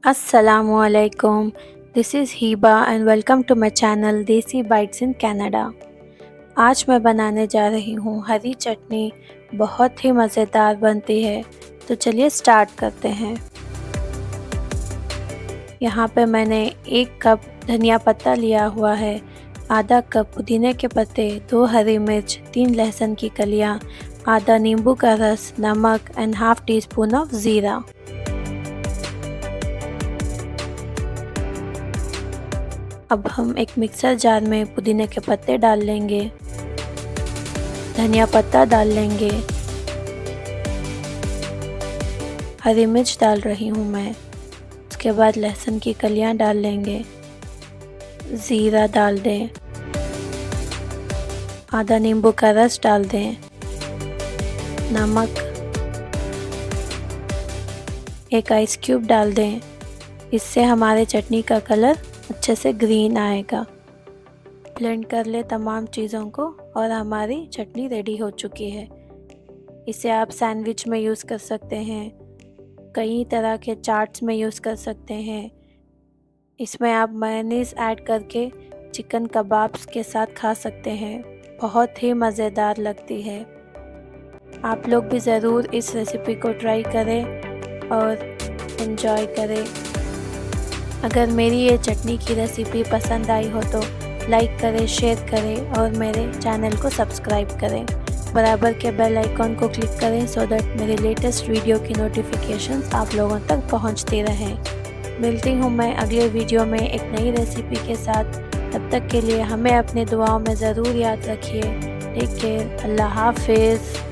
Assalamualaikum. This is Hiba and welcome to my channel देसी bytes in Canada. आज मैं बनाने जा रही हूँ हरी चटनी। बहुत ही मज़ेदार बनती है, तो चलिए स्टार्ट करते हैं। यहाँ पे मैंने 1 कप धनिया पत्ता लिया हुआ है, आधा कप पुदीने के पत्ते, 2 हरी मिर्च, 3 लहसुन की कलियाँ, आधा नींबू का रस, नमक and half tea spoon of ज़ीरा। अब हम एक मिक्सर जार में पुदीने के पत्ते डाल लेंगे, धनिया पत्ता डाल लेंगे, हरी मिर्च डाल रही हूँ मैं, उसके बाद लहसुन की कलियाँ डाल लेंगे, ज़ीरा डाल दें, आधा नींबू का रस डाल दें, नमक, एक आइस क्यूब डाल दें। इससे हमारे चटनी का कलर अच्छे से ग्रीन आएगा। ब्लेंड कर ले तमाम चीज़ों को और हमारी चटनी रेडी हो चुकी है। इसे आप सैंडविच में यूज़ कर सकते हैं, कई तरह के चाट्स में यूज़ कर सकते हैं। इसमें आप मेयोनीज़ ऐड करके चिकन कबाब्स के साथ खा सकते हैं, बहुत ही मज़ेदार लगती है। आप लोग भी ज़रूर इस रेसिपी को ट्राई करें और एंजॉय करें। अगर मेरी ये चटनी की रेसिपी पसंद आई हो तो लाइक करें, शेयर करें और मेरे चैनल को सब्सक्राइब करें। बराबर के बेल आइकॉन को क्लिक करें सो दैट मेरे लेटेस्ट वीडियो की नोटिफिकेशंस आप लोगों तक पहुंचती रहें। मिलती हूँ मैं अगले वीडियो में एक नई रेसिपी के साथ। तब तक के लिए हमें अपनी दुआओं में ज़रूर याद रखिए। Take care. अल्लाह हाफिज़।